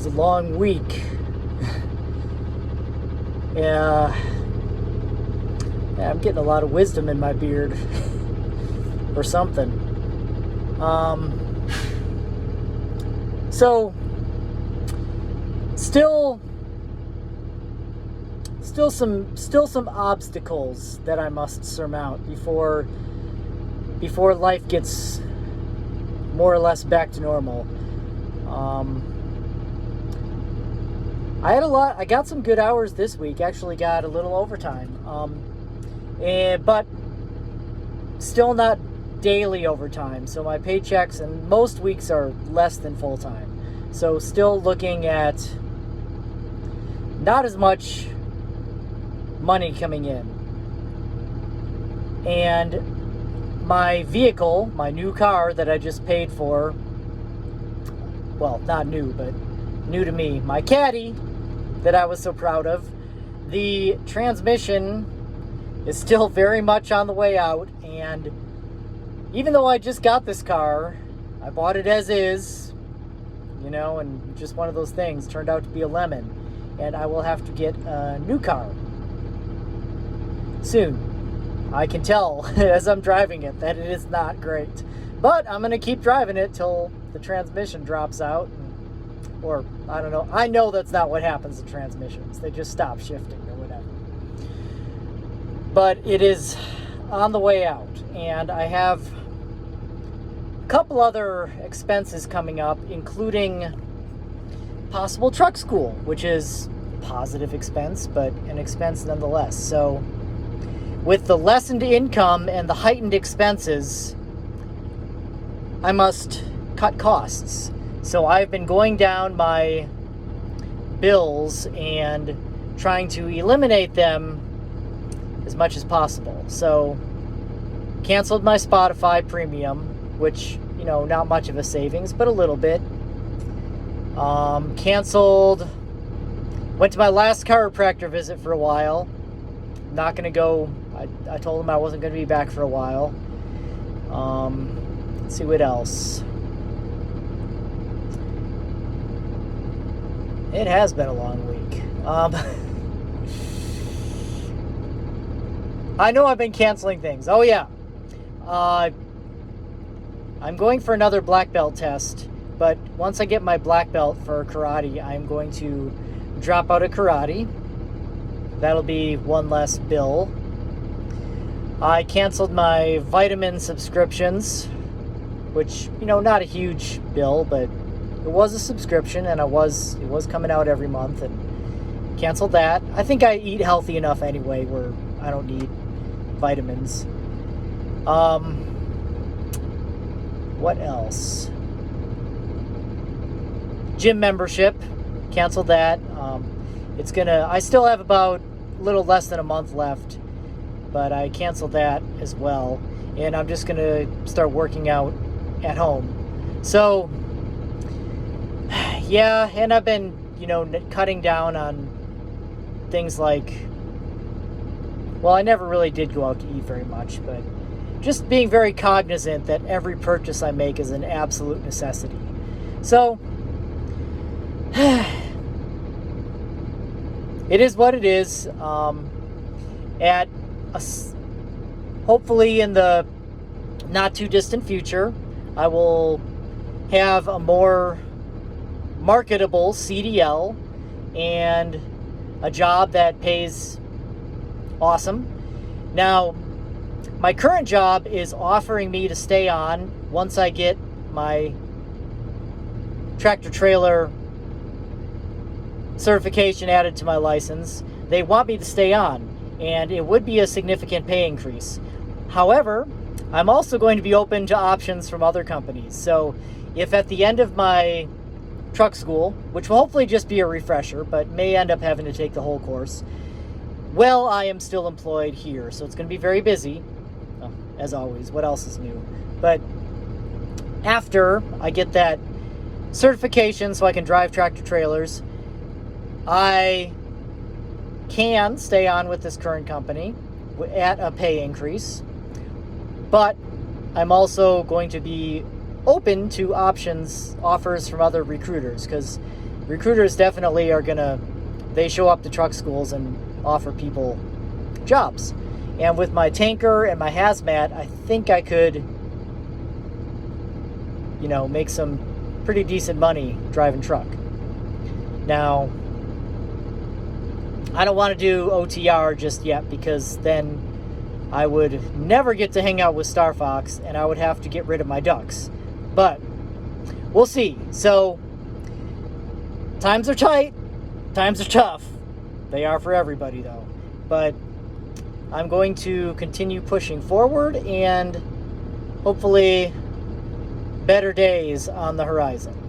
was a long week. Yeah, I'm getting a lot of wisdom in my beard or something. So still some obstacles that I must surmount before life gets more or less back to normal. I got some good hours this week. Actually got a little overtime. But still not daily overtime. So my paychecks and most weeks are less than full time. So still looking at not as much money coming in. And my vehicle, my new car that I just paid for, well, not new, but new to me, my Caddy that I was so proud of, the transmission is still very much on the way out. And even though I just got this car, I bought it as is, and just one of those things turned out to be a lemon. And I will have to get a new car soon. I can tell as I'm driving it that it is not great. But I'm going to keep driving it till the transmission drops out. Or, I don't know. I know that's not what happens to transmissions. They just stop shifting or whatever. But it is on the way out. And I have a couple other expenses coming up, including possible truck school, which is a positive expense, but an expense nonetheless. So, with the lessened income and the heightened expenses, I must cut costs. So I've been going down my bills and trying to eliminate them as much as possible. So canceled my Spotify premium, which, not much of a savings, but a little bit. Canceled, went to my last chiropractor visit for a while. Not going to go, I told him I wasn't going to be back for a while. Let's see what else. It has been a long week. I know I've been canceling things. Oh, yeah. I'm going for another black belt test. But once I get my black belt for karate, I'm going to drop out of karate. That'll be one less bill. I canceled my vitamin subscriptions, which, not a huge bill, but it was a subscription, and it was coming out every month, and canceled that. I think I eat healthy enough anyway where I don't need vitamins. What else? Gym membership, canceled that. I still have about a little less than a month left, but I canceled that as well. And I'm just gonna start working out at home. So, yeah, and I've been, cutting down on things like, well, I never really did go out to eat very much, but just being very cognizant that every purchase I make is an absolute necessity. So, it is what it is. Hopefully in the not too distant future, I will have a more marketable CDL and a job that pays awesome. Now, my current job is offering me to stay on once I get my tractor trailer certification added to my license. They want me to stay on, and it would be a significant pay increase. However, I'm also going to be open to options from other companies. So if at the end of my truck school, which will hopefully just be a refresher, but may end up having to take the whole course, well, I am still employed here, so it's going to be very busy, as always. What else is new? But after I get that certification so I can drive tractor trailers, I can stay on with this current company at a pay increase, but I'm also going to be open to offers from other recruiters, because recruiters definitely are gonna, they show up to truck schools and offer people jobs. And with my tanker and my hazmat, I think I could, you know, make some pretty decent money driving truck. Now, I don't want to do OTR just yet, because then I would never get to hang out with Star Fox and I would have to get rid of my ducks. But we'll see. So times are tight, times are tough. They are for everybody though. But I'm going to continue pushing forward, and hopefully better days on the horizon.